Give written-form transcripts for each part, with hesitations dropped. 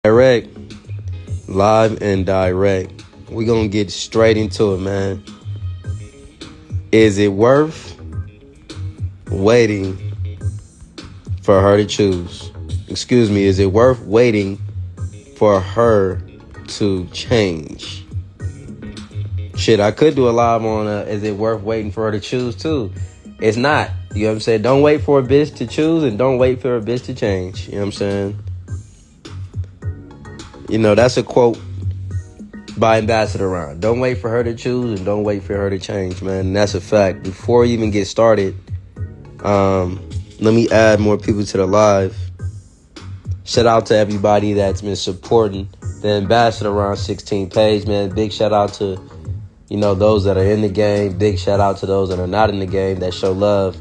Direct, live and direct. We're going to get straight into it, man. Is it worth waiting for her to choose? Excuse me, is it worth waiting for her to change? Shit, I could do a live on is it worth waiting for her to choose too? It's not. You know what I'm saying? Don't wait for a bitch to choose and don't wait for a bitch to change. You know what I'm saying? You know, that's a quote by Ambassador Ron. Don't wait for her to choose and don't wait for her to change, man. And that's a fact. Before we even get started, let me add more people to the live. Shout out to everybody that's been supporting the Ambassador Ron 16 page, man. Big shout out to, you know, those that are in the game. Big shout out to those that are not in the game that show love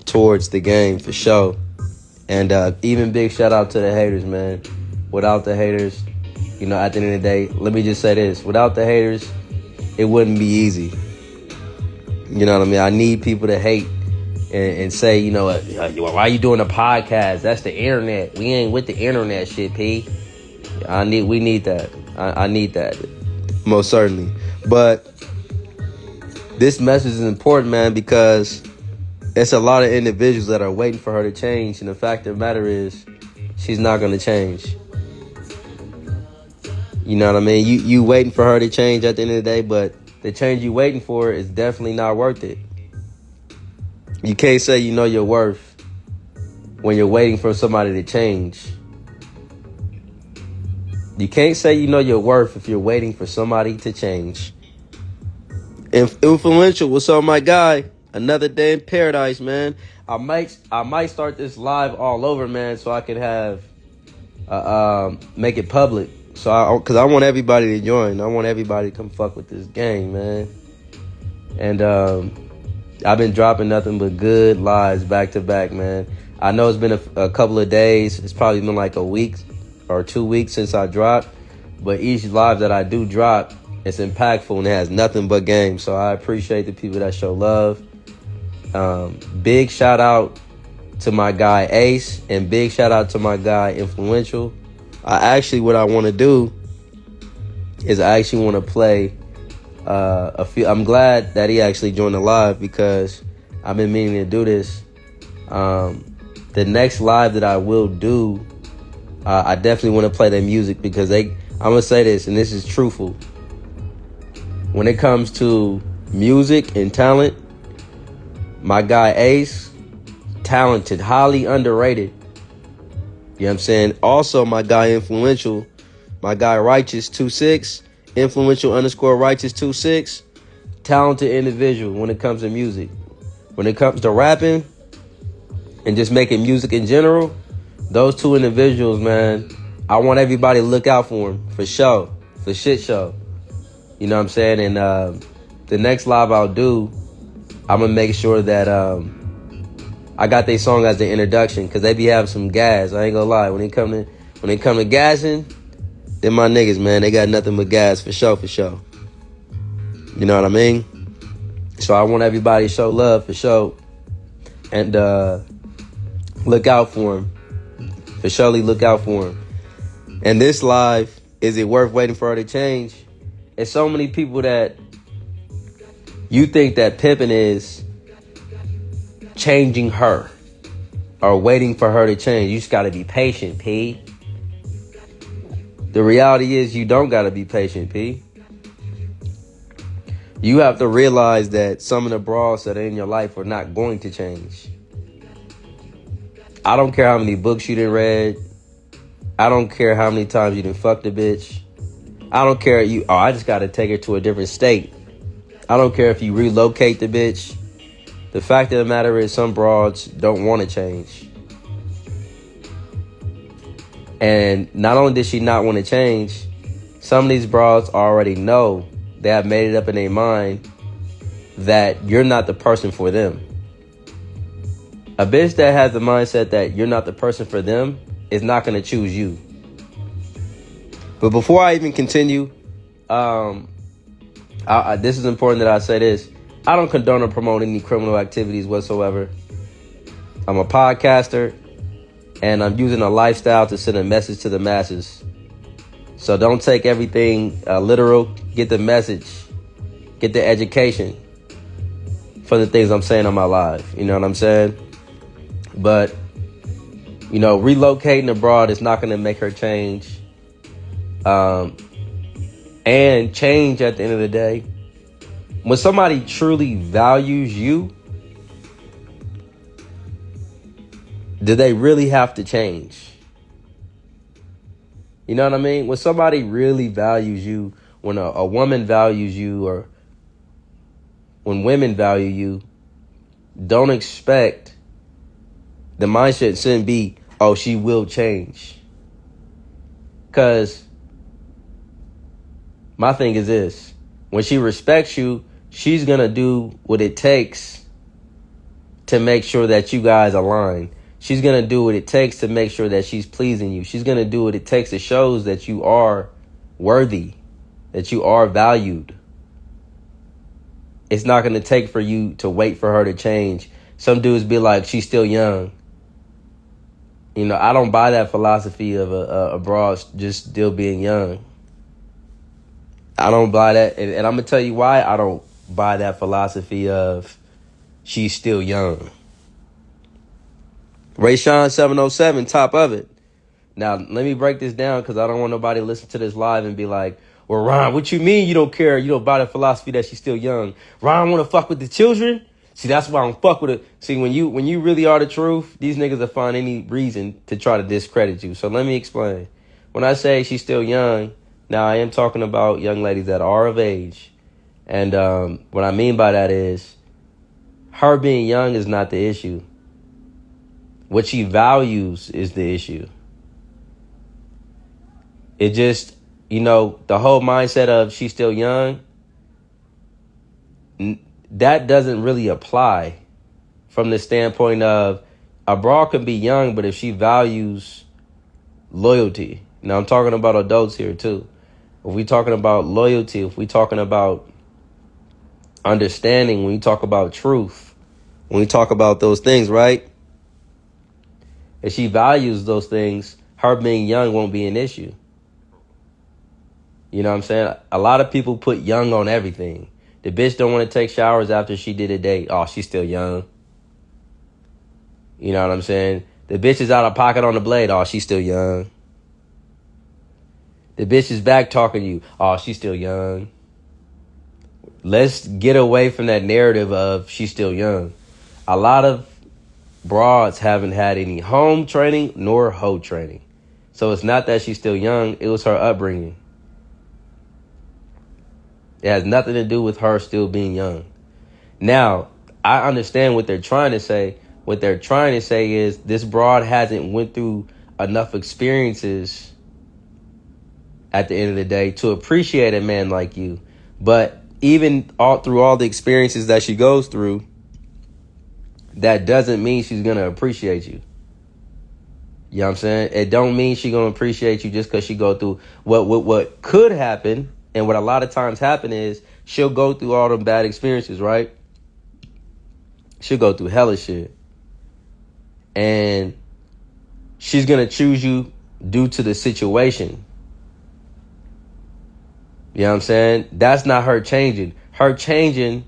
towards the game for sure. And even big shout out to the haters, man. Without the haters, you know, at the end of the day, let me just say this. Without the haters, it wouldn't be easy. You know what I mean? I need people to hate and say, you know, why are you doing a podcast? That's the internet. We ain't with the internet shit, P. We need that. I need that. Most certainly. But this message is important, man, because it's a lot of individuals that are waiting for her to change. And the fact of the matter is, she's not going to change. You know what I mean? You waiting for her to change at the end of the day, but the change you waiting for is definitely not worth it. You can't say you know your worth when you're waiting for somebody to change. You can't say you know your worth if you're waiting for somebody to change. Influential, what's up, my guy? Another day in paradise, man. I might start this live all over, man, so I can have make it public. So because I want everybody to join. I want everybody to come fuck with this game, man. And I've been dropping nothing but good lives back to back, man. I know it's been a couple of days. It's probably been like a week or 2 weeks since I dropped. But each live that I do drop, it's impactful and it has nothing but game. So I appreciate the people that show love. Big shout out to my guy Ace and big shout out to my guy Influential. What I want to do is I actually want to play a few. I'm glad that he actually joined the live because I've been meaning to do this. The next live that I will do, I definitely want to play their music because I'm going to say this, and this is truthful. When it comes to music and talent, my guy Ace, talented, highly underrated. You know what I'm saying? Also, my guy Influential, my guy Righteous26, Influential_Righteous26, talented individual when it comes to music. When it comes to rapping and just making music in general, those two individuals, man, I want everybody to look out for them, for sure, for shit show. You know what I'm saying? And the next live I'll do, I'm going to make sure that I got their song as the introduction because they be having some gas. I ain't gonna lie. When they come to gassing, then my niggas, man, they got nothing but gas for sure, for sure. You know what I mean? So I want everybody to show love for sure. And look out for them. For surely look out for them. And this live, is it worth waiting for her to change? It's so many people that you think that pimping is changing her or waiting for her to change. You just got to be patient, P. The reality is you don't got to be patient, P. You have to realize that some of the bras that are in your life are not going to change. I don't care how many books you done read. I don't care how many times you done fucked a bitch. I don't care I just got to take her to a different state. I don't care if you relocate the bitch. The fact of the matter is some broads don't want to change. And not only did she not want to change, some of these broads already know, they have made it up in their mind that you're not the person for them. A bitch that has the mindset that you're not the person for them is not going to choose you. But before I even continue, this is important that I say this. I don't condone or promote any criminal activities whatsoever. I'm a podcaster, and I'm using a lifestyle to send a message to the masses. So don't take everything literal. Get the message. Get the education for the things I'm saying on my live. You know what I'm saying? But, relocating abroad is not going to make her change. And change at the end of the day. When somebody truly values you, do they really have to change? You know what I mean? When somebody really values you, when a woman values you, or when women value you, don't expect, the mindset shouldn't be, oh, she will change. Because my thing is this: when she respects you, she's going to do what it takes to make sure that you guys align. She's going to do what it takes to make sure that she's pleasing you. She's going to do what it takes to show that you are worthy, that you are valued. It's not going to take for you to wait for her to change. Some dudes be like, she's still young. I don't buy that philosophy of a broad just still being young. I don't buy that. And I'm going to tell you why I don't buy that philosophy of she's still young. Rayshawn 707, top of it. Now, let me break this down because I don't want nobody to listen to this live and be like, well, Ron, what you mean you don't care? You don't buy the philosophy that she's still young. Ron want to fuck with the children? See, that's why I don't fuck with it. See, when you really are the truth, these niggas will find any reason to try to discredit you. So let me explain. When I say she's still young, now I am talking about young ladies that are of age. And what I mean by that is her being young is not the issue. What she values is the issue. It just, the whole mindset of she's still young, that doesn't really apply from the standpoint of a broad can be young, but if she values loyalty. Now, I'm talking about adults here, too. If we talking about loyalty, if we talking about understanding, when we talk about truth, when we talk about those things, right? If she values those things, her being young won't be an issue. You know what I'm saying? A lot of people put young on everything. The bitch don't want to take showers after she did a date. Oh, she's still young. You know what I'm saying? The bitch is out of pocket on the blade. Oh, she's still young. The bitch is back talking to you. Oh, she's still young. Let's get away from that narrative of she's still young. A lot of broads haven't had any home training nor hoe training. So it's not that she's still young. It was her upbringing. It has nothing to do with her still being young. Now, I understand what they're trying to say. What they're trying to say is this broad hasn't went through enough experiences at the end of the day to appreciate a man like you. But even through all the experiences that she goes through, that doesn't mean she's going to appreciate you. You know what I'm saying? It don't mean she's going to appreciate you just because she go through what could happen. And what a lot of times happen is she'll go through all them bad experiences, right? She'll go through hella shit. And she's going to choose you due to the situation. You know what I'm saying? That's not her changing. Her changing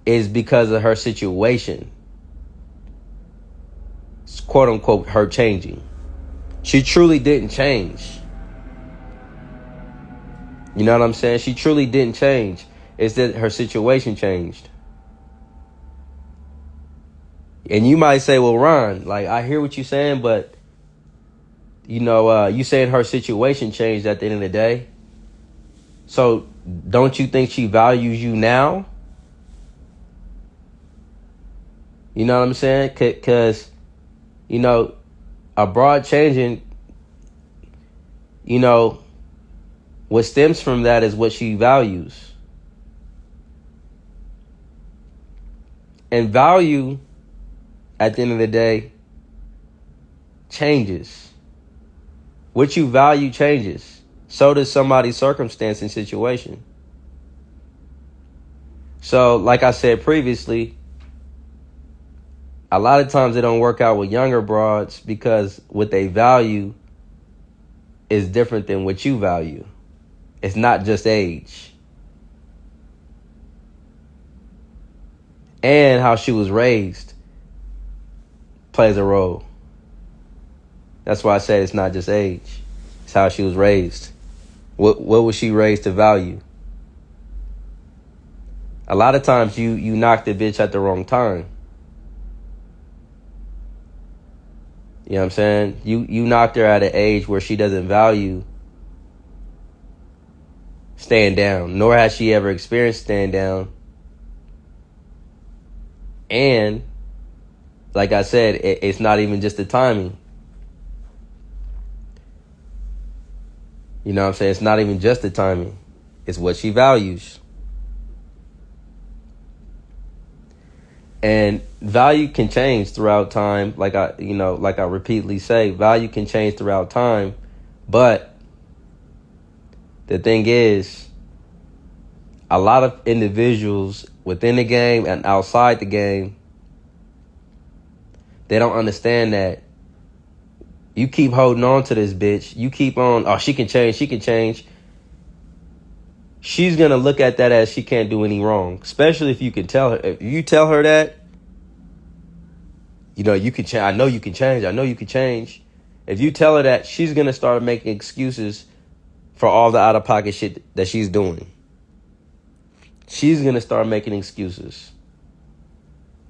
is because of her situation. It's quote unquote her changing. She truly didn't change. You know what I'm saying? She truly didn't change. It's that her situation changed. And you might say, well, Ron, like, I hear what you're saying, but, you saying her situation changed at the end of the day. So don't you think she values you now? You know what I'm saying? Because, a broad changing, what stems from that is what she values. And value, at the end of the day, changes. What you value changes. So does somebody's circumstance and situation. So, like I said previously, a lot of times it don't work out with younger broads because what they value is different than what you value. It's not just age. And how she was raised plays a role. That's why I said it's not just age. It's how she was raised. What was she raised to value? A lot of times you knock the bitch at the wrong time. You know what I'm saying? You knocked her at an age where she doesn't value staying down, nor has she ever experienced staying down. And like I said, it's not even just the timing. You know what I'm saying? It's not even just the timing. It's what she values. And value can change throughout time. Like I repeatedly say, value can change throughout time. But the thing is, a lot of individuals within the game and outside the game, they don't understand that you keep holding on to this bitch. You keep on, oh, she can change, she can change. She's going to look at that as she can't do any wrong. Especially if you can tell her, if you tell her that, you know, you can change. I know you can change. I know you can change. If you tell her that, she's going to start making excuses for all the out-of-pocket shit that she's doing. She's going to start making excuses.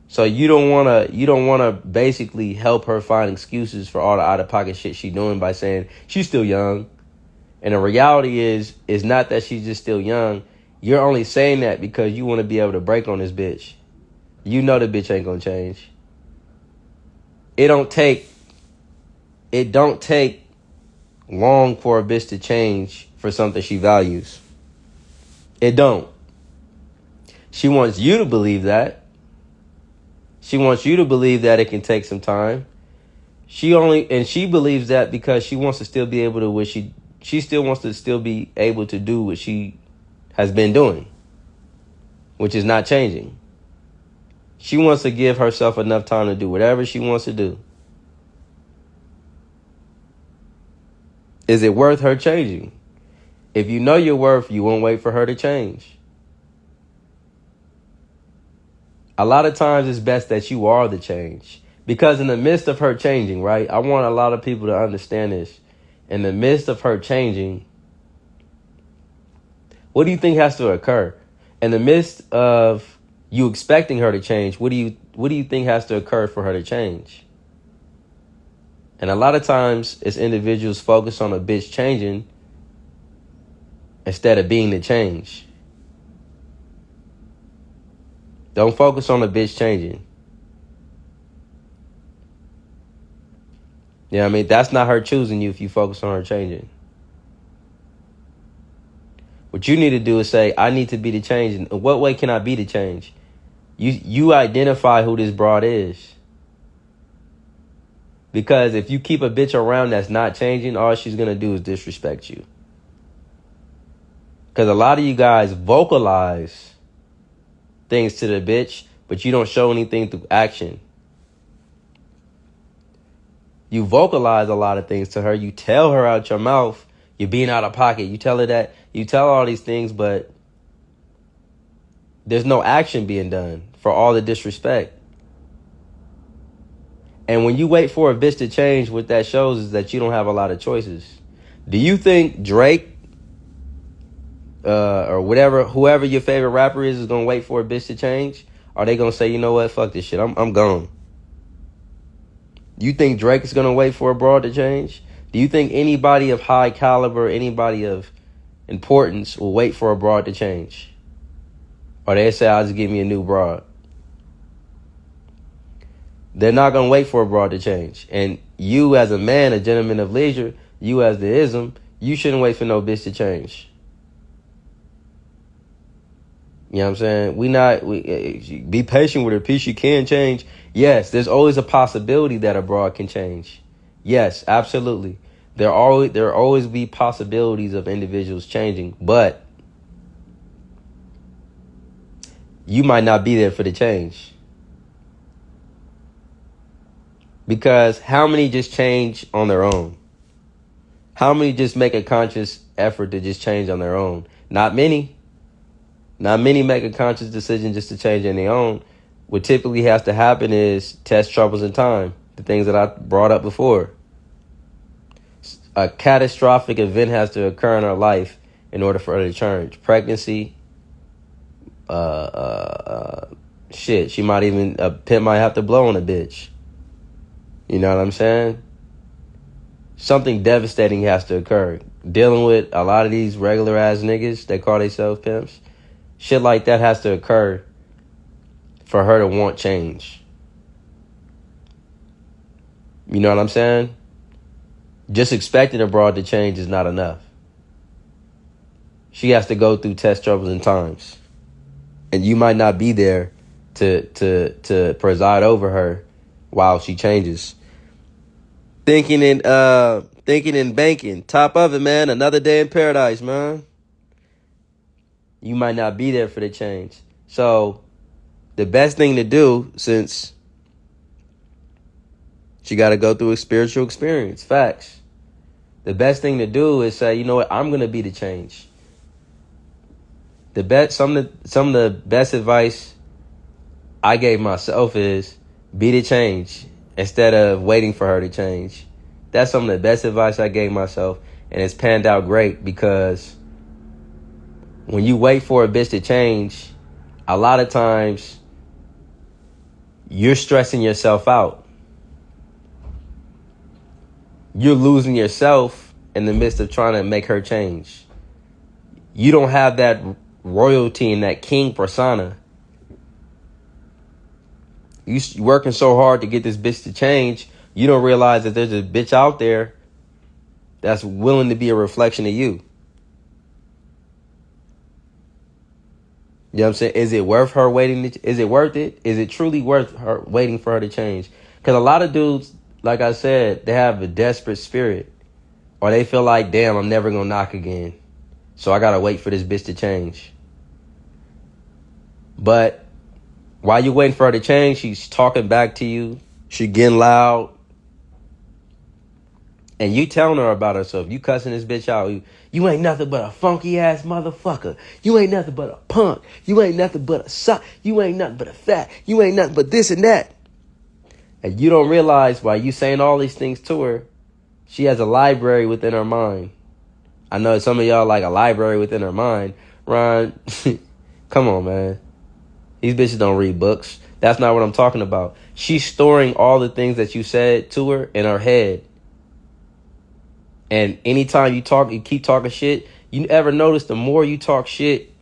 So you don't want to basically help her find excuses for all the out-of-pocket shit she's doing by saying she's still young. And the reality is not that she's just still young. You're only saying that because you want to be able to break on this bitch. You know the bitch ain't going to change. It don't take long for a bitch to change for something she values. It don't. She wants you to believe that. She wants you to believe that it can take some time. She believes that because she wants to still be able to she still wants to still be able to do what she has been doing, which is not changing. She wants to give herself enough time to do whatever she wants to do. Is it worth her changing? If you know your worth, you won't wait for her to change. A lot of times it's best that you are the change. Because in the midst of her changing, right? I want a lot of people to understand this. In the midst of her changing, what do you think has to occur? In the midst of you expecting her to change, what do you think has to occur for her to change? And a lot of times it's individuals focus on a bitch changing instead of being the change. Don't focus on the bitch changing. Yeah, I mean, that's not her choosing you if you focus on her changing. What you need to do is say, I need to be the change. In what way can I be the change? You identify who this broad is. Because if you keep a bitch around that's not changing, all she's going to do is disrespect you. Because a lot of you guys vocalize things to the bitch, but you don't show anything through action. You vocalize a lot of things to her. You tell her out your mouth, you're being out of pocket. You tell her that. You tell all these things, but there's no action being done for all the disrespect. And when you wait for a bitch to change, what that shows is that you don't have a lot of choices. Do you think Drake or whoever your favorite rapper is going to wait for a bitch to change? Or are they going to say, you know what, fuck this shit, I'm gone? You think Drake is going to wait for a broad to change? Do you think anybody of high caliber, anybody of importance will wait for a broad to change? Or they say, I'll just give me a new broad. They're not going to wait for a broad to change. And you as a man, a gentleman of leisure, you as the ism, you shouldn't wait for no bitch to change. You know what I'm saying? Be patient with her. Peace, she can change. Yes, there's always a possibility that a broad can change. Yes, absolutely. There always be possibilities of individuals changing, but you might not be there for the change. Because how many just change on their own? How many just make a conscious effort to just change on their own? Not many. Not many make a conscious decision just to change on their own. What typically has to happen is test, troubles, and time. The things that I brought up before. A catastrophic event has to occur in her life in order for her to change. Pregnancy, shit. She might even, a pimp might have to blow on a bitch. You know what I'm saying? Something devastating has to occur. Dealing with a lot of these regular ass niggas that call themselves pimps, shit like that has to occur for her to want change. You know what I'm saying? Just expecting a broad to change is not enough. She has to go through test, troubles, and times. And you might not be there to preside over her while she changes. Thinking and banking. Top of it, man. Another day in paradise, man. You might not be there for the change. So the best thing to do, since she got to go through a spiritual experience, facts. The best thing to do is say, you know what, I'm gonna be the change. Some of the best advice I gave myself is be the change instead of waiting for her to change. That's some of the best advice I gave myself, and it's panned out great, because when you wait for a bitch to change, a lot of times you're stressing yourself out. You're losing yourself in the midst of trying to make her change. You don't have that royalty and that king persona. You working so hard to get this bitch to change, you don't realize that there's a bitch out there that's willing to be a reflection of you. You know what I'm saying? Is it worth her waiting? Is it worth it? Is it truly worth her waiting for her to change? Because a lot of dudes, like I said, they have a desperate spirit. Or they feel like, damn, I'm never going to knock again. So I got to wait for this bitch to change. But while you're waiting for her to change, she's talking back to you. She getting loud. And you telling her about herself. You cussing this bitch out. You ain't nothing but a funky ass motherfucker. You ain't nothing but a punk. You ain't nothing but a suck. You ain't nothing but a fat. You ain't nothing but this and that. And you don't realize while you saying all these things to her, she has a library within her mind. I know some of y'all like a library within her mind. Ron, come on, man. These bitches don't read books. That's not what I'm talking about. She's storing all the things that you said to her in her head. And anytime you keep talking shit, you ever notice the more you talk shit,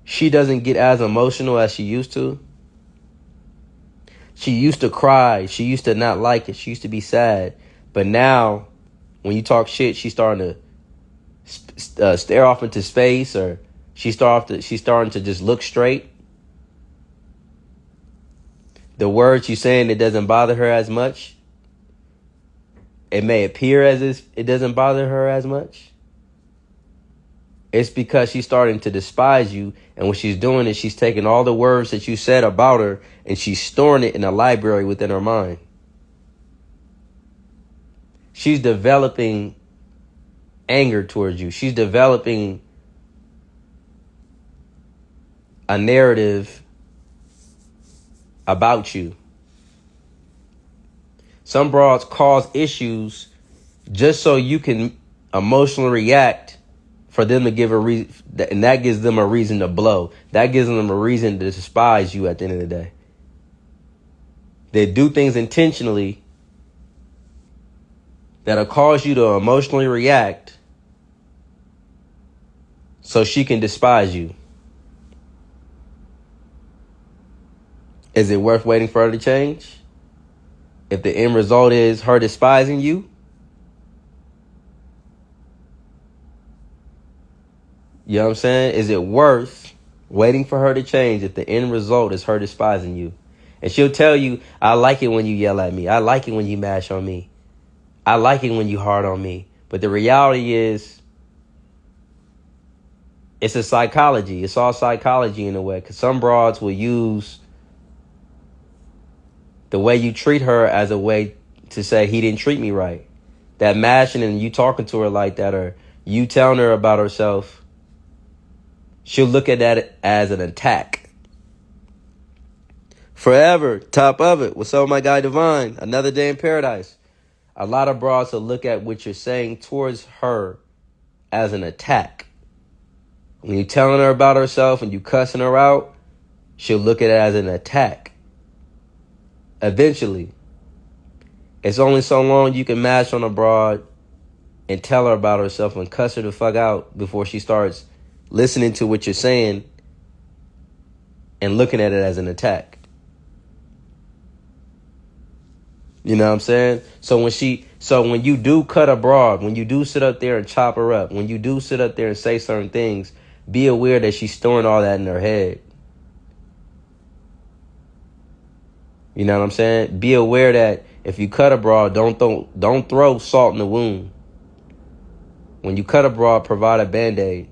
she doesn't get as emotional as she used to? She used to cry. She used to not like it. She used to be sad. But now, when you talk shit, she's starting to stare off into space, or she's starting to just look straight. The words you're saying, it doesn't bother her as much. It may appear as if it doesn't bother her as much. It's because she's starting to despise you. And what she's doing is she's taking all the words that you said about her and she's storing it in a library within her mind. She's developing anger towards you. She's developing a narrative about you. Some broads cause issues just so you can emotionally react for them to give a reason, and that gives them a reason to blow. That gives them a reason to despise you at the end of the day. They do things intentionally that'll cause you to emotionally react so she can despise you. Is it worth waiting for her to change? If the end result is her despising you? You know what I'm saying? Is it worth waiting for her to change if the end result is her despising you? And she'll tell you, I like it when you yell at me. I like it when you mash on me. I like it when you hard on me. But the reality is, it's a psychology. It's all psychology in a way. Because some broads will use the way you treat her as a way to say, he didn't treat me right. that mashing and you talking to her like that, or you telling her about herself, she'll look at that as an attack. Forever, top of it. What's up, my guy Divine? Another day in paradise. A lot of broads will look at what you're saying towards her as an attack. When you're telling her about herself and you cussing her out, she'll look at it as an attack. Eventually, it's only so long you can mash on a broad and tell her about herself and cuss her the fuck out before she starts listening to what you're saying and looking at it as an attack. You know what I'm saying? So when you do cut a broad, when you do sit up there and chop her up, when you do sit up there and say certain things, be aware that she's storing all that in her head. You know what I'm saying? Be aware that if you cut a broad, don't throw salt in the wound. When you cut a broad, provide a Band-Aid.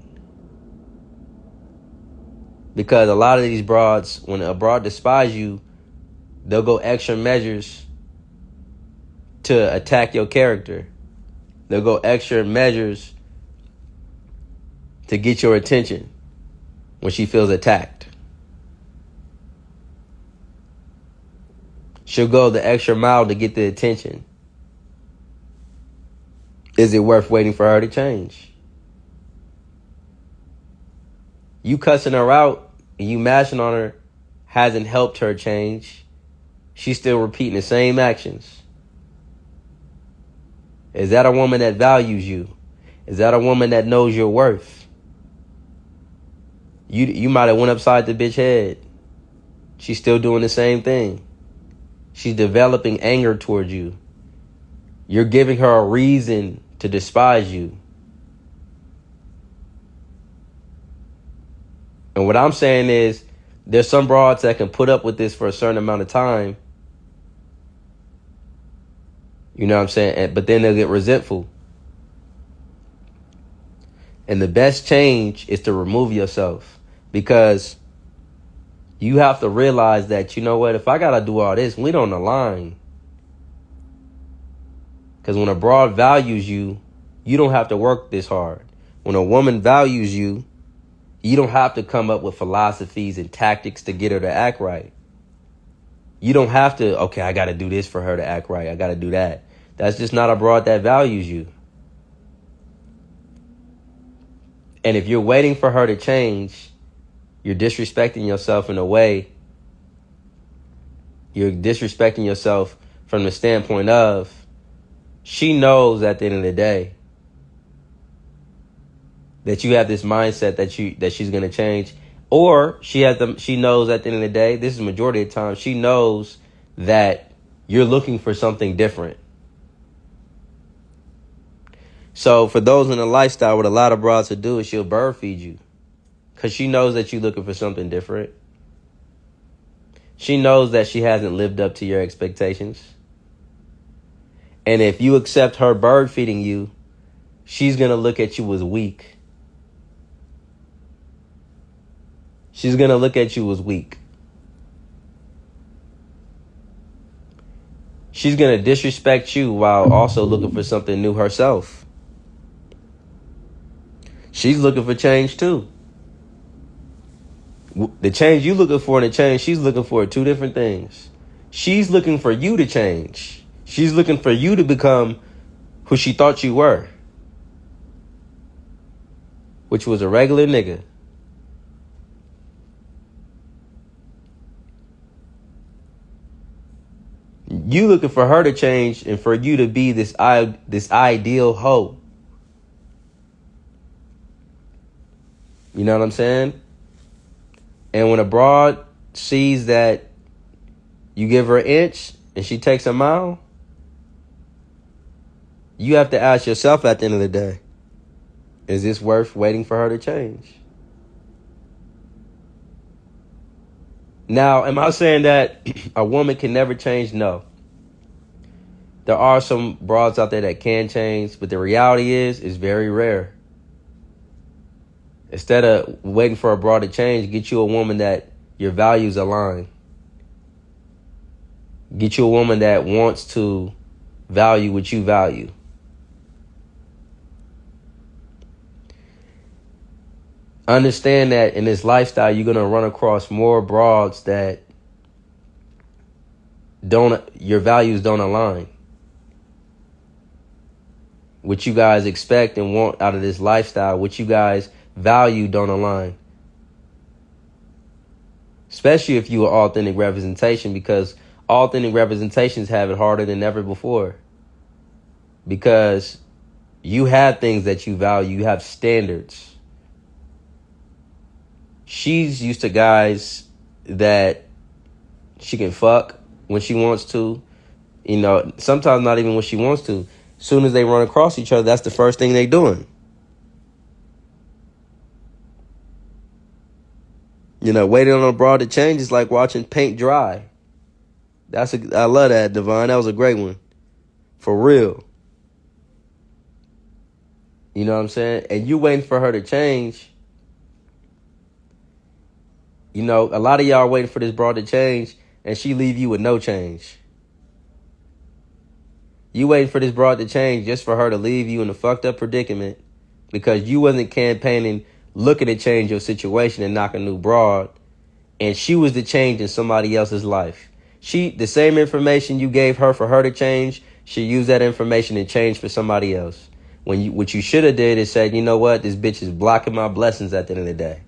Because a lot of these broads, when a broad despises you, they'll go extra measures to attack your character. They'll go extra measures to get your attention when she feels attacked. She'll go the extra mile to get the attention. Is it worth waiting for her to change? You cussing her out and you mashing on her hasn't helped her change. She's still repeating the same actions. Is that a woman that values you? Is that a woman that knows your worth? You might have went upside the bitch head. She's still doing the same thing. She's developing anger towards you. You're giving her a reason to despise you. And what I'm saying is, there's some broads that can put up with this for a certain amount of time. You know what I'm saying? But then they'll get resentful. And the best change is to remove yourself. Because you have to realize that, you know what, if I got to do all this, we don't align. Because when a broad values you, you don't have to work this hard. When a woman values you, you don't have to come up with philosophies and tactics to get her to act right. You don't have to, okay, I got to do this for her to act right. I got to do that. That's just not a broad that values you. And if you're waiting for her to change, you're disrespecting yourself in a way. You're disrespecting yourself from the standpoint of, she knows at the end of the day that you have this mindset that she's going to change. Or she knows at the end of the day, this is the majority of the time, she knows that you're looking for something different. So for those in the lifestyle, what a lot of broads will do is she'll bird feed you. Because she knows that you're looking for something different. She knows that she hasn't lived up to your expectations. And if you accept her bird feeding you, she's going to look at you as weak. She's going to look at you as weak. She's going to disrespect you while also looking for something new herself. She's looking for change too. The change you looking for and the change she's looking for are two different things. She's looking for you to change. She's looking for you to become who she thought you were, which was a regular nigga. You looking for her to change and for you to be this ideal hoe. You know what I'm saying? And when a broad sees that you give her an inch and she takes a mile, you have to ask yourself at the end of the day, is this worth waiting for her to change? Now, am I saying that a woman can never change? No. There are some broads out there that can change, but the reality is, it's very rare. Instead of waiting for a broad to change, get you a woman that your values align. Get you a woman that wants to value what you value. understand that in this lifestyle, you're going to run across more broads that your values don't align. What you guys expect and want out of this lifestyle, what you guys value don't align. Especially if you are authentic representation, because authentic representations have it harder than ever before. Because you have things that you value, you have standards. She's used to guys that she can fuck when she wants to. You know, sometimes not even when she wants to. Soon as they run across each other, that's the first thing they doing. You know, waiting on a broad to change is like watching paint dry. I love that, Divine. That was a great one. For real. You know what I'm saying? And you waiting for her to change. You know, a lot of y'all waiting for this broad to change, and she leave you with no change. You waiting for this broad to change just for her to leave you in a fucked up predicament because you wasn't campaigning, looking to change your situation and knock a new broad, and she was the change in somebody else's life. The same information you gave her for her to change, she used that information and changed for somebody else. What you should have did is said, you know what, this bitch is blocking my blessings at the end of the day.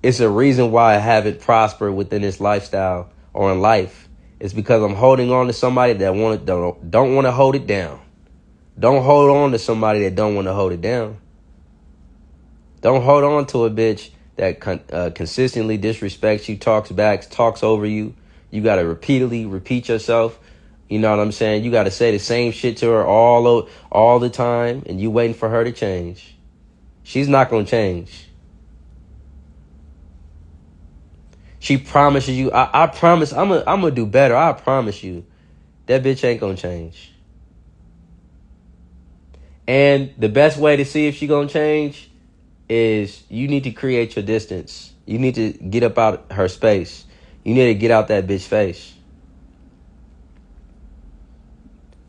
It's a reason why I haven't prospered within this lifestyle or in life. It's because I'm holding on to somebody that don't want to hold it down. Don't hold on to somebody that don't want to hold it down. Don't hold on to a bitch that consistently disrespects you, talks back, talks over you. You got to repeatedly repeat yourself. You know what I'm saying? You got to say the same shit to her all the time, and you waiting for her to change. She's not going to change. She promises you, I promise, I'm gonna do better. I promise you. That bitch ain't gonna change. And the best way to see if she gonna change is you need to create your distance. You need to get up out her space. You need to get out that bitch face.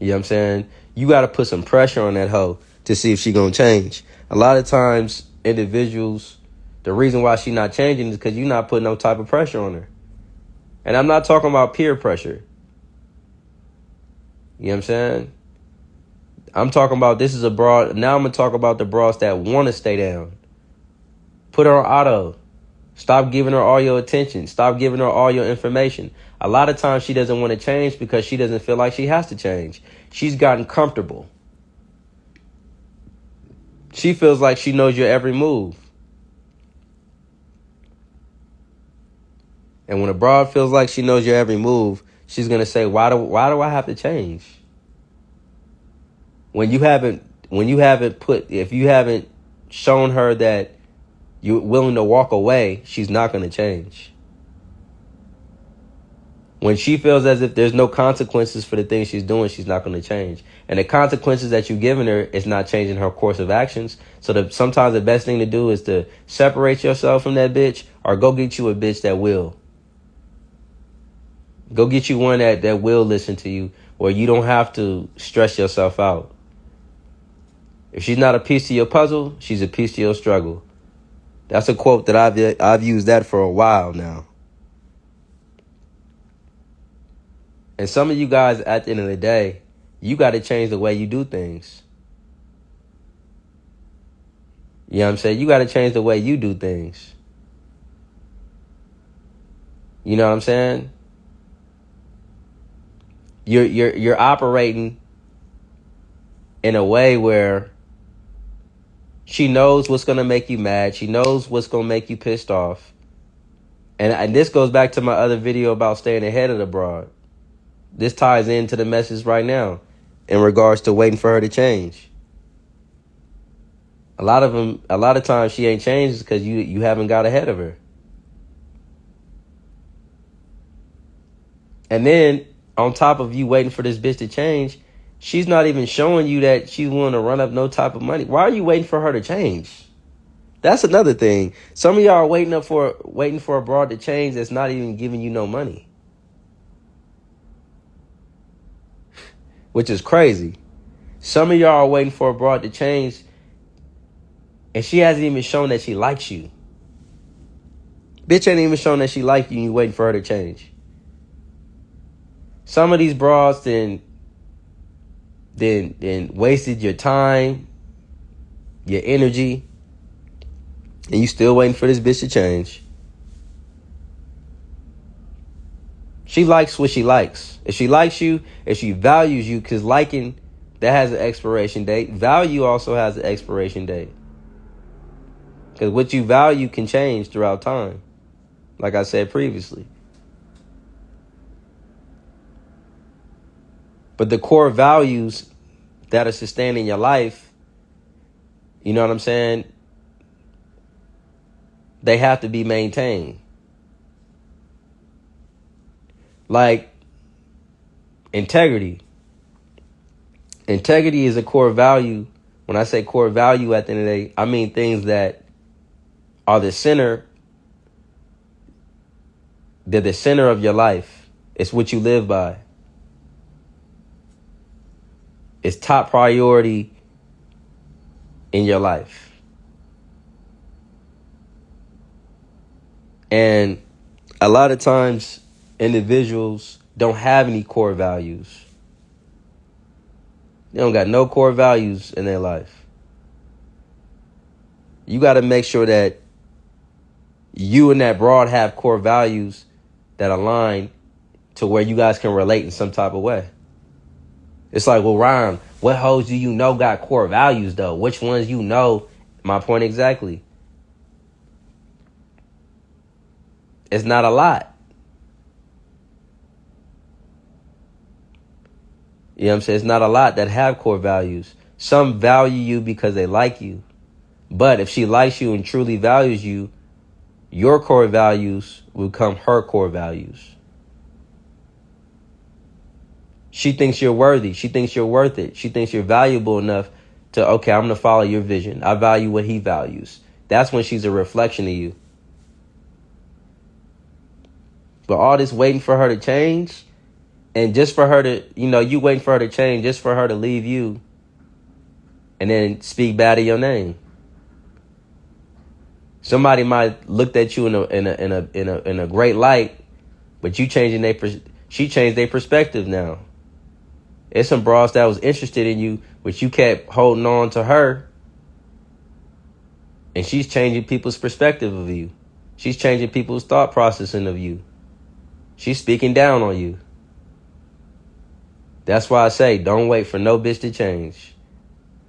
You know what I'm saying? You got to put some pressure on that hoe to see if she gonna change. A lot of times, individuals, the reason why she not changing is because you're not putting no type of pressure on her. And I'm not talking about peer pressure. You know what I'm saying? I'm talking about this is a broad. Now I'm going to talk about the broads that want to stay down. Put her on auto. Stop giving her all your attention. Stop giving her all your information. A lot of times she doesn't want to change because she doesn't feel like she has to change. She's gotten comfortable. She feels like she knows your every move. And when a broad feels like she knows your every move, she's going to say, why do I have to change? If you haven't shown her that you're willing to walk away, she's not going to change. When she feels as if there's no consequences for the things she's doing, she's not going to change. And the consequences that you've given her is not changing her course of actions. So sometimes the best thing to do is to separate yourself from that bitch or go get you a bitch that will. Go get you one that will listen to you, where you don't have to stress yourself out. If she's not a piece to your puzzle, she's a piece to your struggle. That's a quote that I've used that for a while now. And some of you guys, at the end of the day, you got to change the way you do things. You know what I'm saying? You got to change the way you do things. You know what I'm saying? You're operating in a way where she knows what's going to make you mad. She knows what's going to make you pissed off. And this goes back to my other video about staying ahead of the broad. This ties into the message right now in regards to waiting for her to change. A lot of times she ain't changed because you haven't got ahead of her. And then on top of you waiting for this bitch to change, she's not even showing you that she's willing to run up no type of money. Why are you waiting for her to change? That's another thing. Some of y'all are waiting for a broad to change that's not even giving you no money. Which is crazy. Some of y'all are waiting for a broad to change And she hasn't even shown that she likes you. Bitch ain't even shown that she likes you and you waiting for her to change. Some of these broads then wasted your time, your energy, and you still waiting for this bitch to change. She likes what she likes. If she likes you, if she values you, because liking, that has an expiration date. Value also has an expiration date. Because what you value can change throughout time, like I said previously. But the core values that are sustaining your life, you know what I'm saying? They have to be maintained. Like integrity. Integrity is a core value. When I say core value at the end of the day, I mean things that are the center. They're the center of your life. It's what you live by. It's top priority in your life. And a lot of times, individuals don't have any core values. They don't got no core values in their life. You got to make sure that you and that broad have core values that align to where you guys can relate in some type of way. It's like, well, Ryan, what hoes do you know got core values, though? Which ones you know? My point exactly. It's not a lot. You know what I'm saying? It's not a lot that have core values. Some value you because they like you. But if she likes you and truly values you, your core values will become her core values. She thinks you're worthy. She thinks you're worth it. She thinks you're valuable enough to, okay, I'm going to follow your vision. I value what he values. That's when she's a reflection of you. But all this waiting for her to change, and just for her to, you waiting for her to change just for her to leave you and then speak bad of your name. Somebody might looked at you in a great light, but she changed their perspective now. It's some bras that was interested in you, but you kept holding on to her, and she's changing people's perspective of you. She's changing people's thought processing of you. She's speaking down on you. That's why I say, don't wait for no bitch to change.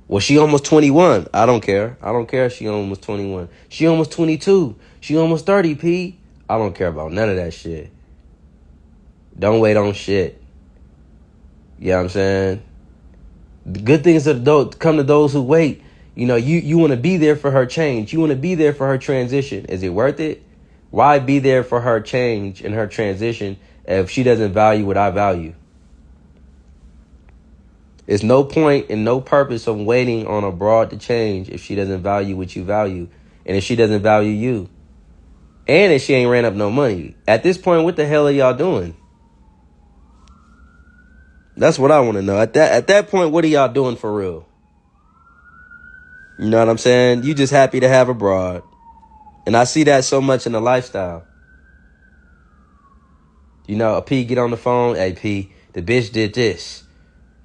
Well, she almost 21. I don't care. I don't care if she almost 21. She almost 22. She almost 30, P. I don't care about none of that shit. Don't wait on shit. You know what I'm saying? The good things that come to those who wait. You want to be there for her change. You want to be there for her transition. Is it worth it? Why be there for her change and her transition if she doesn't value what I value? There's no point and no purpose of waiting on a broad to change if she doesn't value what you value and if she doesn't value you. And if she ain't ran up no money. At this point, what the hell are y'all doing? That's what I want to know. At that point, what are y'all doing for real? You know what I'm saying? You just happy to have a broad. And I see that so much in the lifestyle. A P get on the phone. Hey, P, the bitch did this.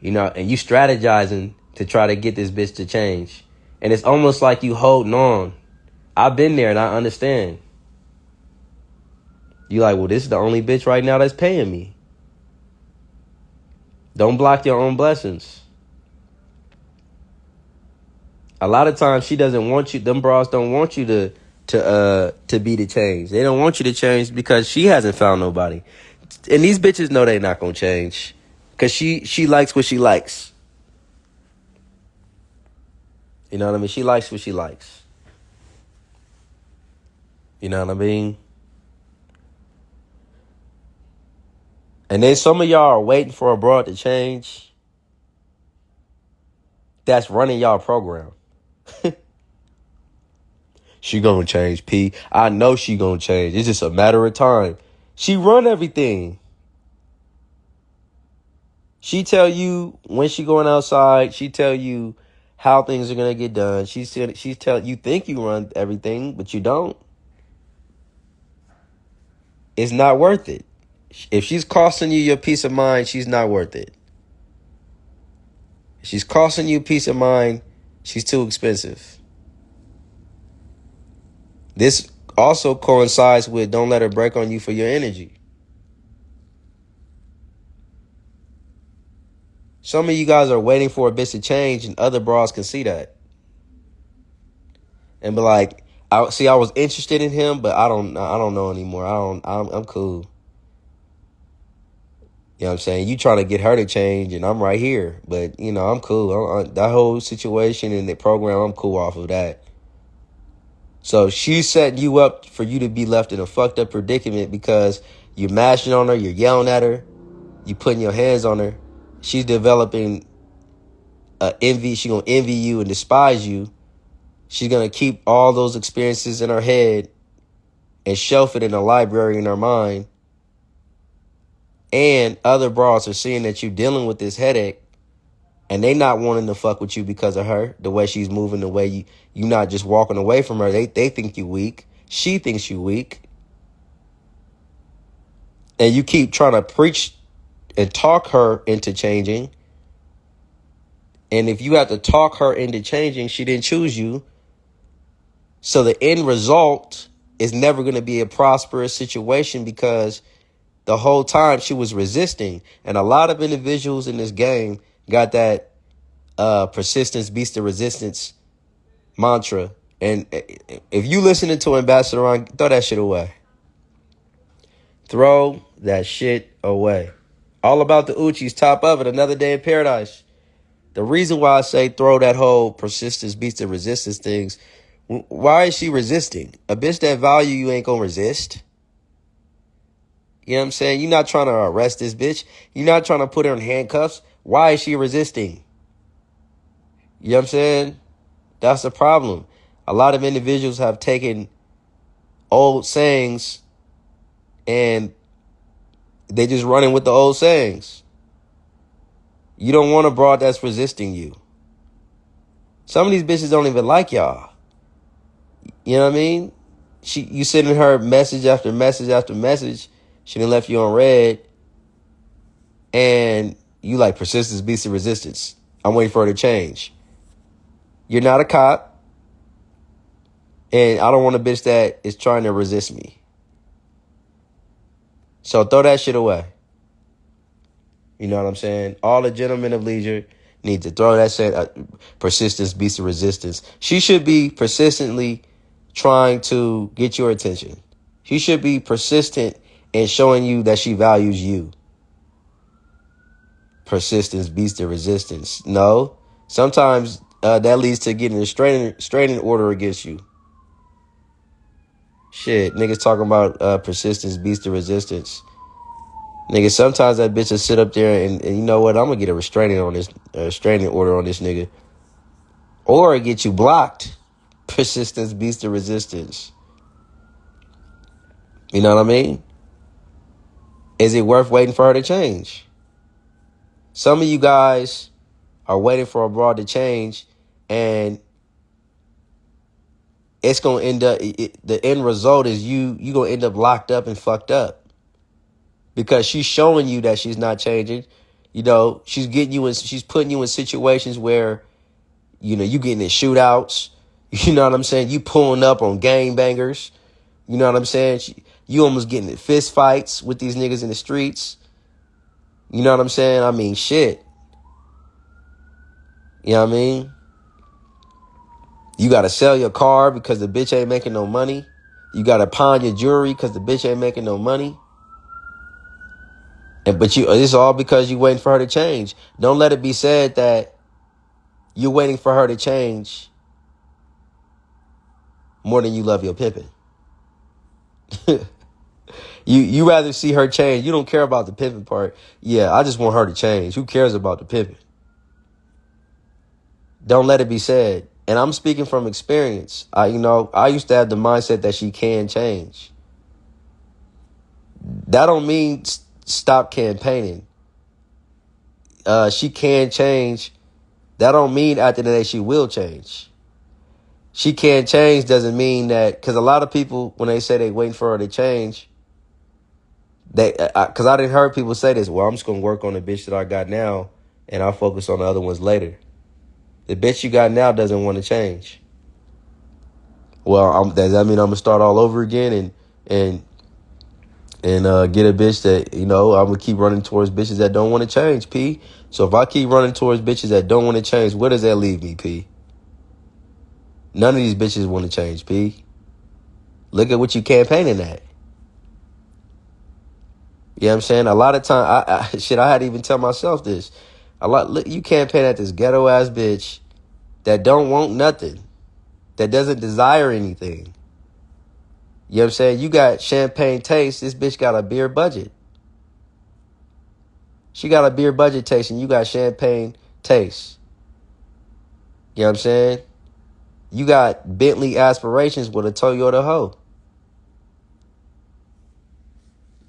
And you strategizing to try to get this bitch to change. And it's almost like you holding on. I've been there and I understand. You like, well, this is the only bitch right now that's paying me. Don't block your own blessings. A lot of times she doesn't want you. Them bras don't want you to be the change. They don't want you to change because she hasn't found nobody. And these bitches know they're not gonna change. Because she likes what she likes. You know what I mean? She likes what she likes. You know what I mean? And then some of y'all are waiting for a broad to change. That's running y'all program. She gonna change, P. I know she gonna change. It's just a matter of time. She run everything. She tell you when she going outside. She tell you how things are gonna get done. She's telling you think you run everything, but you don't. It's not worth it. If she's costing you your peace of mind, she's not worth it. If she's costing you peace of mind, she's too expensive. This also coincides with don't let her break on you for your energy. Some of you guys are waiting for a bitch to change, and other bras can see that and be like, I was interested in him, but I don't know anymore. I'm cool. You know what I'm saying? You trying to get her to change, and I'm right here. But, I'm cool. That whole situation and the program, I'm cool off of that. So she's setting you up for you to be left in a fucked up predicament because you're mashing on her, you're yelling at her, you putting your hands on her. She's developing envy. She's going to envy you and despise you. She's going to keep all those experiences in her head and shelf it in a library in her mind. And other bras are seeing that you're dealing with this headache and they not wanting to fuck with you because of her, the way she's moving, the way you not just walking away from her. They think you weak. She thinks you weak. And you keep trying to preach and talk her into changing. And if you have to talk her into changing, she didn't choose you. So the end result is never going to be a prosperous situation because the whole time she was resisting. And a lot of individuals in this game got that persistence beats the resistance mantra. And if you listening to Ambassador Ron, throw that shit away. Throw that shit away. All about the Uchis, top of it, another day in paradise. The reason why I say throw that whole persistence beats the resistance things, why is she resisting? A bitch that value you ain't gonna resist. You know what I'm saying? You're not trying to arrest this bitch. You're not trying to put her in handcuffs. Why is she resisting? You know what I'm saying? That's the problem. A lot of individuals have taken old sayings and they just running with the old sayings. You don't want a broad that's resisting you. Some of these bitches don't even like y'all. You know what I mean? You sending her message after message after message. She done left you on red. And you like persistence beats the resistance. I'm waiting for her to change. You're not a cop. And I don't want a bitch that is trying to resist me. So throw that shit away. You know what I'm saying? All the gentlemen of leisure need to throw that shit. Persistence beats the resistance. She should be persistently trying to get your attention. She should be persistent in showing you that she values you. Persistence beats the resistance. No. Sometimes that leads to getting a restraining order against you. Shit, niggas talking about persistence beats the resistance. Nigga, sometimes that bitch will sit up there and you know what? I'm gonna get a restraining order on this nigga. Or get you blocked. Persistence beats the resistance. You know what I mean? Is it worth waiting for her to change? Some of you guys are waiting for a broad to change and it's gonna end up, the end result is you gonna end up locked up and fucked up. Because she's showing you that she's not changing. You know, she's putting you in situations where, you know, you getting in shootouts. You know what I'm saying? You pulling up on gangbangers. You know what I'm saying? You almost getting in fist fights with these niggas in the streets. You know what I'm saying? I mean, shit. You know what I mean? You got to sell your car because the bitch ain't making no money. You got to pawn your jewelry because the bitch ain't making no money. But it's all because you waiting for her to change. Don't let it be said that you're waiting for her to change more than you love your pimping. You rather see her change. You don't care about the pimping part. Yeah, I just want her to change. Who cares about the pimping? Don't let it be said. And I'm speaking from experience. I used to have the mindset that she can change. That don't mean stop campaigning. She can change. That don't mean after the day she will change. She can't change doesn't mean that, because a lot of people, when they say they waiting for her to change, because I didn't heard people say this, well, I'm just going to work on the bitch that I got now and I'll focus on the other ones later. The bitch you got now doesn't want to change. Well, does that mean I'm going to start all over again and get a bitch that, I'm going to keep running towards bitches that don't want to change, P? So if I keep running towards bitches that don't want to change, where does that leave me, P? None of these bitches want to change, P. Look at what you campaigning at. You know what I'm saying? A lot of time, I had to even tell myself this. Look, you campaign at this ghetto ass bitch that don't want nothing, that doesn't desire anything. You know what I'm saying? You got champagne taste. This bitch got a beer budget. She got a beer budget taste, and you got champagne taste. You know what I'm saying? You got Bentley aspirations with a Toyota hoe.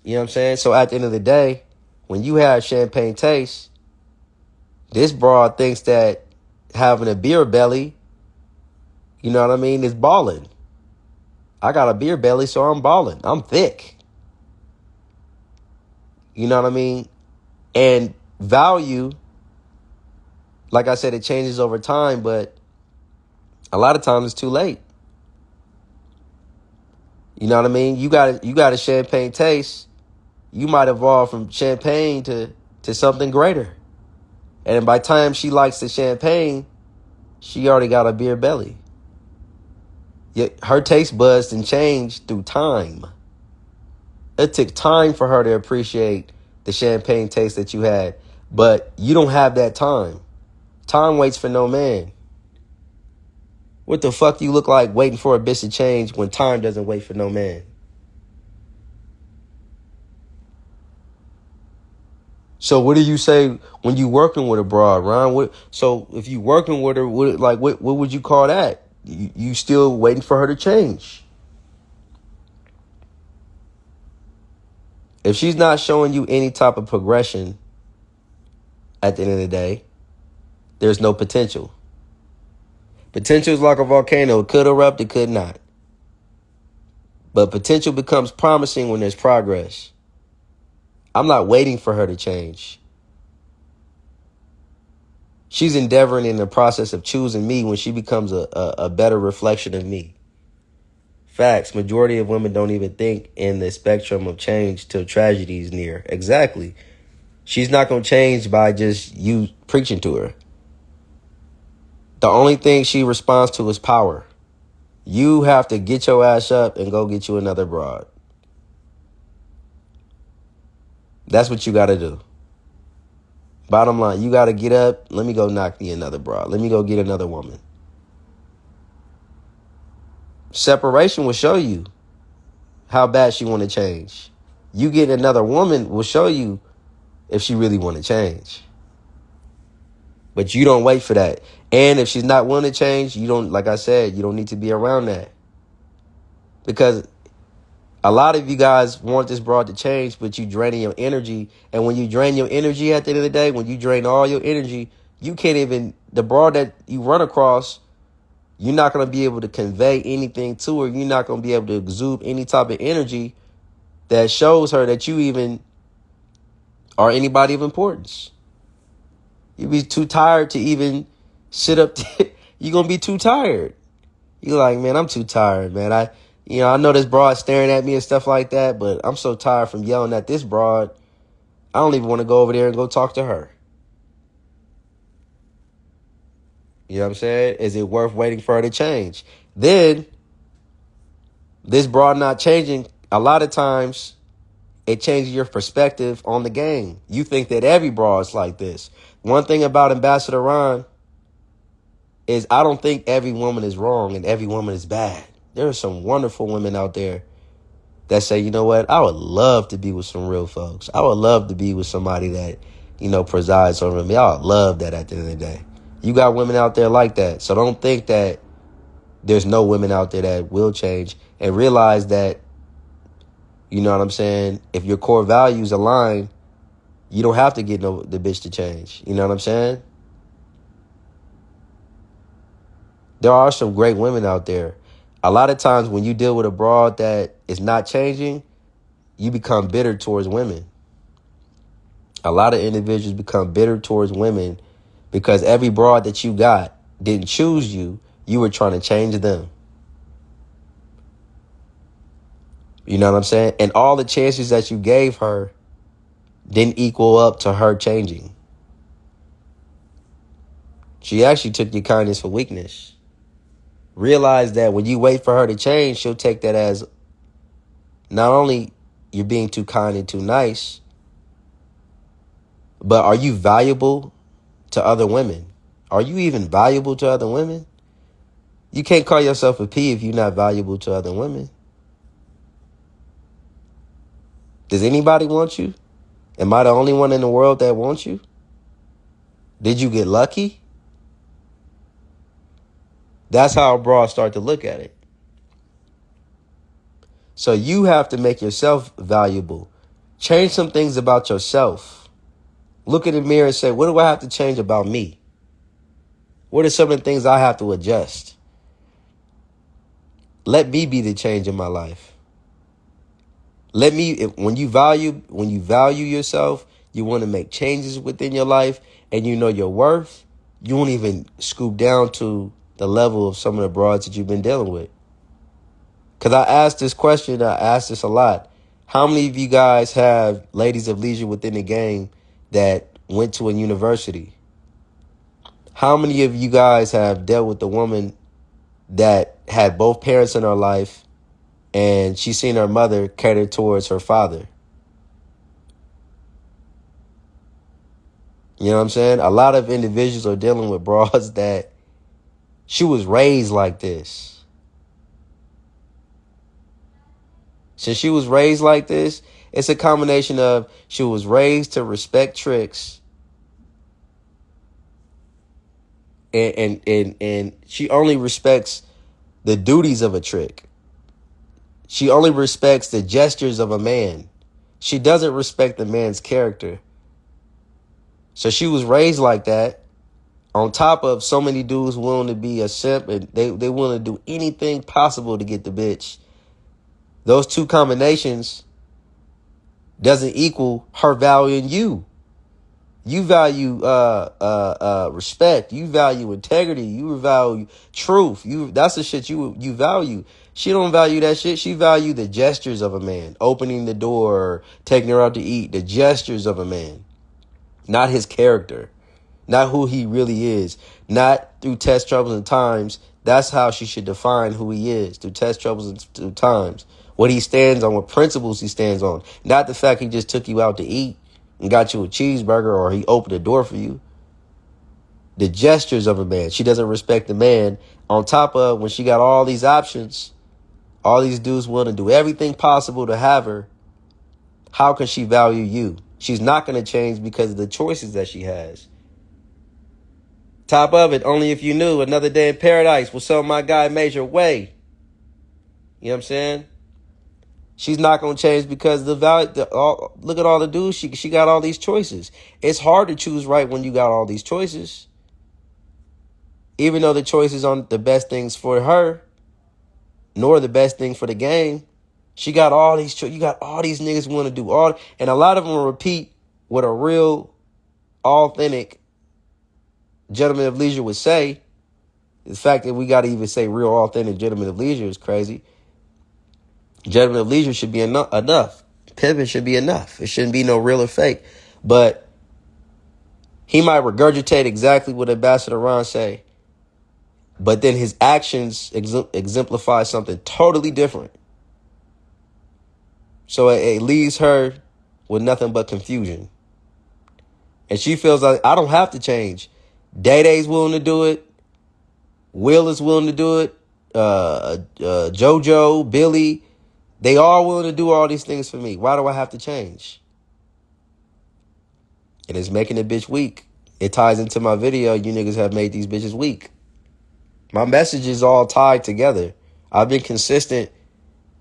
You know what I'm saying? So at the end of the day, when you have champagne taste, this broad thinks that having a beer belly, you know what I mean, is balling. I got a beer belly, so I'm balling. I'm thick. You know what I mean? And value, like I said, it changes over time, but a lot of times it's too late. You know what I mean? You got a champagne taste. You might evolve from champagne to something greater. And by the time she likes the champagne, she already got a beer belly. Yet her taste buds didn't change through time. It took time for her to appreciate the champagne taste that you had. But you don't have that time. Time waits for no man. What the fuck you look like waiting for a bitch to change when time doesn't wait for no man? So what do you say when you working with a broad, Ron? So if you working with her, what would you call that? You still waiting for her to change? If she's not showing you any type of progression at the end of the day, there's no potential. Potential is like a volcano. It could erupt, it could not. But potential becomes promising when there's progress. I'm not waiting for her to change. She's endeavoring in the process of choosing me when she becomes a better reflection of me. Facts. Majority of women don't even think in the spectrum of change till tragedy is near. Exactly. She's not going to change by just you preaching to her. The only thing she responds to is power. You have to get your ass up and go get you another broad. That's what you got to do. Bottom line, you got to get up. Let me go knock me another broad. Let me go get another woman. Separation will show you how bad she want to change. You get another woman will show you if she really want to change. But you don't wait for that. And if she's not willing to change, you don't, like I said, you don't need to be around that. Because a lot of you guys want this broad to change, but you draining your energy. And when you drain your energy at the end of the day, when you drain all your energy, you can't even, the broad that you run across, you're not going to be able to convey anything to her. You're not going to be able to exude any type of energy that shows her that you even are anybody of importance. You'll be too tired to even sit up. You're going to be too tired. You're like, man, I'm too tired, man. I know this broad staring at me and stuff like that, but I'm so tired from yelling at this broad. I don't even want to go over there and go talk to her. You know what I'm saying? Is it worth waiting for her to change? Then, this broad not changing, a lot of times, it changes your perspective on the game. You think that every broad's like this. One thing about Ambassador Ron is I don't think every woman is wrong and every woman is bad. There are some wonderful women out there that say, you know what, I would love to be with some real folks. I would love to be with somebody that, presides over me. I would love that at the end of the day. You got women out there like that. So don't think that there's no women out there that will change, and realize that, you know what I'm saying, if your core values align, you don't have to get the bitch to change. You know what I'm saying? There are some great women out there. A lot of times when you deal with a broad that is not changing, you become bitter towards women. A lot of individuals become bitter towards women because every broad that you got didn't choose you. You were trying to change them. You know what I'm saying? And all the chances that you gave her didn't equal up to her changing. She actually took your kindness for weakness. Realize that when you wait for her to change, she'll take that as not only you're being too kind and too nice, but are you valuable to other women? Are you even valuable to other women? You can't call yourself a P if you're not valuable to other women. Does anybody want you? Am I the only one in the world that wants you? Did you get lucky? That's how broads start to look at it. So you have to make yourself valuable. Change some things about yourself. Look in the mirror and say, what do I have to change about me? What are some of the things I have to adjust? Let me be the change in my life. When you value yourself, you want to make changes within your life and you know your worth, you won't even scoop down to the level of some of the broads that you've been dealing with. Because I asked this question, I asked this a lot. How many of you guys have ladies of leisure within the game that went to a university? How many of you guys have dealt with a woman that had both parents in her life and she's seen her mother cater towards her father? You know what I'm saying? A lot of individuals are dealing with broads that she was raised like this. Since she was raised like this, it's a combination of she was raised to respect tricks and she only respects the duties of a trick. She only respects the gestures of a man. She doesn't respect the man's character. So she was raised like that. On top of so many dudes willing to be a simp and they willing to do anything possible to get the bitch. Those two combinations doesn't equal her valuing you. You value respect. You value integrity. You value truth. That's the shit you value. She don't value that shit. She value the gestures of a man, opening the door, taking her out to eat. The gestures of a man, not his character, not who he really is, not through test, troubles, and times. That's how she should define who he is, through test, troubles, and through times. What he stands on, what principles he stands on. Not the fact he just took you out to eat and got you a cheeseburger or he opened the door for you. The gestures of a man. She doesn't respect the man. On top of when she got all these options, all these dudes willing to do everything possible to have her, how can she value you? She's not going to change because of the choices that she has. Top of it, only if you knew. Another day in paradise. What's up, my guy, Major Way? You know what I'm saying? She's not going to change because of the value. Look at all the dudes. She got all these choices. It's hard to choose right when you got all these choices. Even though the choices aren't the best things for her, nor the best thing for the game. She got all these. You got all these niggas want to do all. And a lot of them will repeat what a real, authentic gentleman of leisure would say. The fact that we got to even say real, authentic gentleman of leisure is crazy. Gentleman of leisure should be enough. Pimping should be enough. It shouldn't be no real or fake. But he might regurgitate exactly what Ambassador Ron say. But then his actions exemplify something totally different. So it leaves her with nothing but confusion. And she feels like, I don't have to change. Day-Day's willing to do it. Will is willing to do it. JoJo, Billy, they all willing to do all these things for me. Why do I have to change? And it's making the bitch weak. It ties into my video. You niggas have made these bitches weak. My messages all tied together. I've been consistent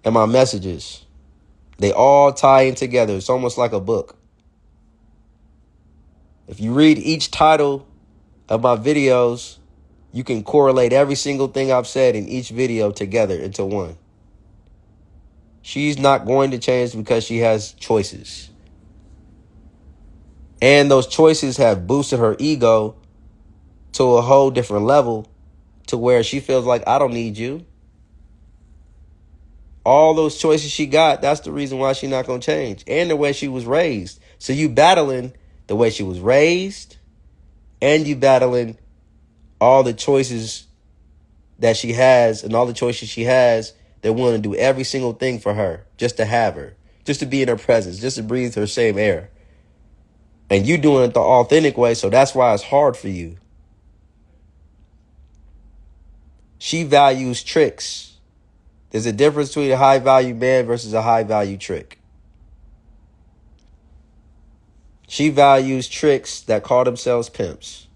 in my messages. They all tie in together. It's almost like a book. If you read each title of my videos, You can correlate every single thing I've said in each video together into one. She's not going to change because she has choices. And those choices have boosted her ego to a whole different level to where she feels like, I don't need you. All those choices she got, that's the reason why she's not going to change. And the way she was raised. So you battling the way she was raised, and you battling all the choices that she has and all the choices she has that want to do every single thing for her, just to have her, just to be in her presence, just to breathe her same air. And you doing it the authentic way, so that's why it's hard for you. She values tricks. There's a difference between a high-value man versus a high-value trick. She values tricks that call themselves pimps.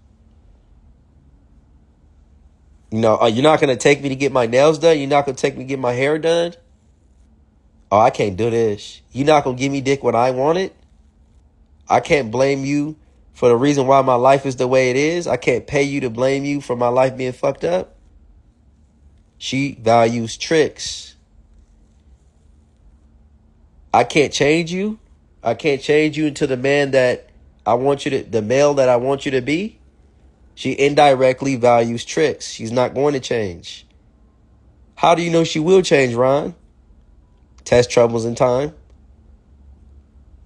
You know, you're not going to take me to get my nails done? You're not going to take me to get my hair done? Oh, I can't do this. You're not going to give me dick when I want it? I can't blame you for the reason why my life is the way it is. I can't pay you to blame you for my life being fucked up. She values tricks. I can't change you. I can't change you into the man that I want you to, the male that I want you to be. She indirectly values tricks. She's not going to change. How do you know she will change, Ron? Test troubles in time.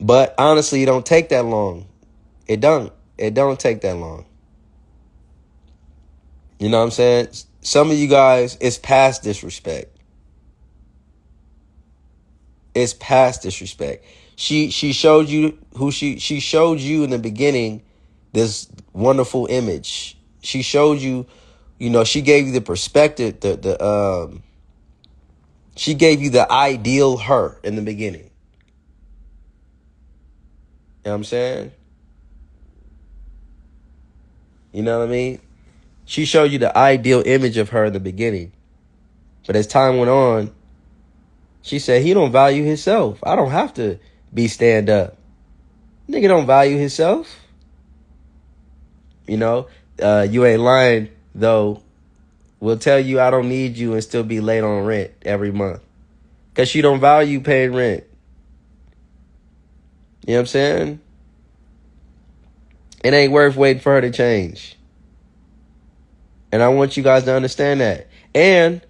But honestly, it don't take that long. It don't take that long. You know what I'm saying? Some of you guys, it's past disrespect. It's past disrespect. She showed you who she showed you in the beginning this wonderful image. She showed you, you know, she gave you the perspective, she gave you the ideal her in the beginning. You know what I'm saying? You know what I mean? She showed you the ideal image of her in the beginning. But as time went on, she said, he don't value himself. I don't have to be stand up. Nigga don't value himself. You know, you ain't lying, though. Will tell you I don't need you and still be late on rent every month. Because she don't value paying rent. You know what I'm saying? It ain't worth waiting for her to change. And I want you guys to understand that. And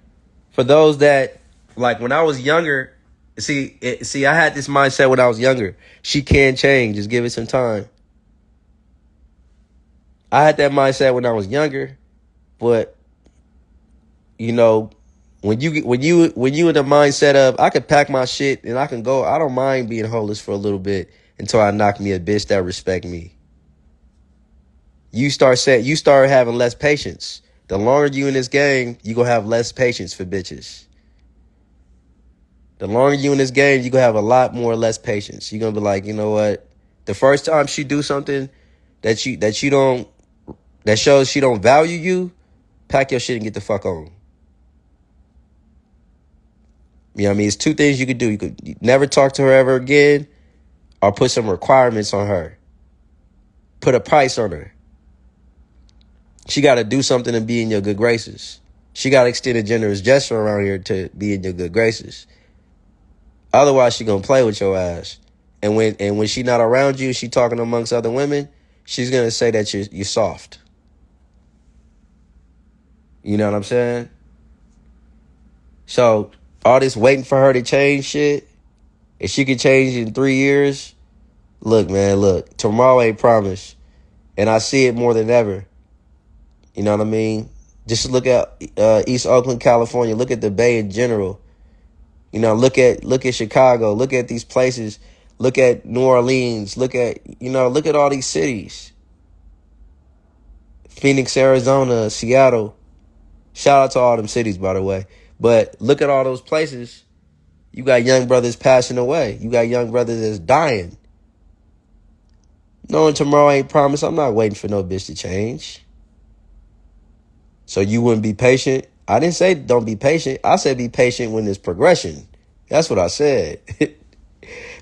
for those that, like when I was younger, see, I had this mindset when I was younger. She can change. Just give it some time. I had that mindset when I was younger, but you know, when you in the mindset of I could pack my shit and I can go, I don't mind being homeless for a little bit until I knock me a bitch that respect me. You start having less patience. The longer you in this game, you gonna have less patience for bitches. The longer you in this game, you gonna have a lot more less patience. You're gonna be like, you know what? The first time she do something that shows she don't value you, pack your shit and get the fuck on. You know what I mean? It's two things you could do. You could never talk to her ever again, or put some requirements on her. Put a price on her. She got to do something to be in your good graces. She got to extend a generous gesture around here to be in your good graces. Otherwise, she gonna play with your ass. And when she not around you, she talking amongst other women, she's gonna say that you're soft. You know what I'm saying? So all this waiting for her to change shit, if she could change in 3 years, look, man, look, tomorrow ain't promised. And I see it more than ever. You know what I mean? Just look at East Oakland, California. Look at the Bay in general. You know, look at Chicago. Look at these places. Look at New Orleans. Look at all these cities. Phoenix, Arizona, Seattle. Shout out to all them cities, by the way. But look at all those places. You got young brothers passing away. You got young brothers that's dying. Knowing tomorrow ain't promised, I'm not waiting for no bitch to change. So you wouldn't be patient? I didn't say don't be patient. I said be patient when there's progression. That's what I said.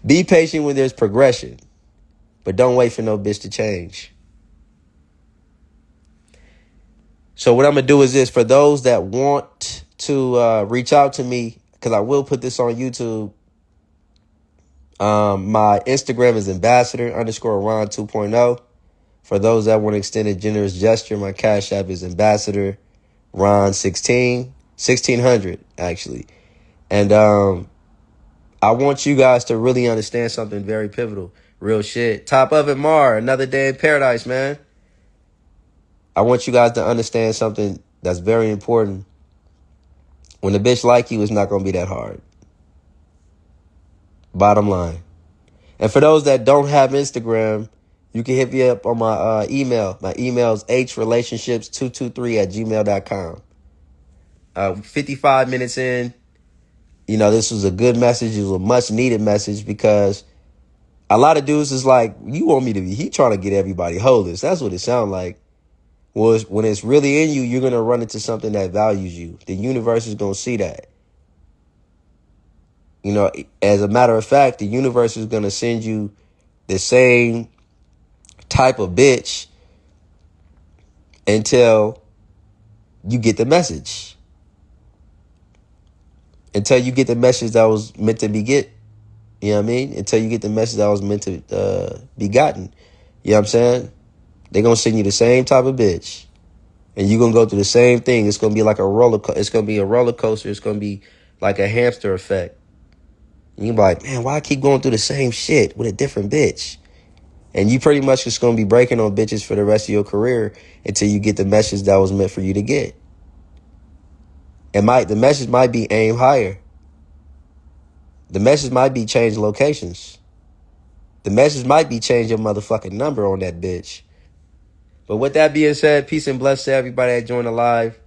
Be patient when there's progression. But don't wait for no bitch to change. So what I'm going to do is this. For those that want to reach out to me, because I will put this on YouTube, my Instagram is ambassador_Ron 2.0. For those that want to extend a generous gesture, my Cash App is ambassador Ron 1600 actually. And I want you guys to really understand something very pivotal. Real shit. Top of it, Mar. Another day in paradise, man. I want you guys to understand something that's very important. When a bitch like you, it's not going to be that hard. Bottom line. And for those that don't have Instagram, you can hit me up on my email. My email is hrelationships223@gmail.com. 55 minutes in, this was a good message. It was a much needed message because a lot of dudes is like, you want me to be, he trying to get everybody holders. That's what it sounds like. Well, when it's really in you, you're going to run into something that values you. The universe is going to see that. As a matter of fact, the universe is going to send you the same type of bitch until you get the message. Until you get the message that was meant to be get. You know what I mean? Until you get the message that was meant to be gotten. You know what I'm saying? They're going to send you the same type of bitch. And you're going to go through the same thing. It's going to be like a roller coaster. It's going to be a roller coaster. It's going to be like a hamster effect. And you're like, man, why I keep going through the same shit with a different bitch? And you pretty much just going to be breaking on bitches for the rest of your career until you get the message that was meant for you to get. The message might be aim higher. The message might be change locations. The message might be change your motherfucking number on that bitch. But with that being said, peace and blessings to everybody that joined the live.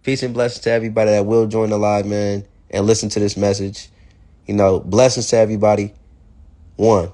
Peace and blessings to everybody that will join the live, man, and listen to this message. Blessings to everybody. One.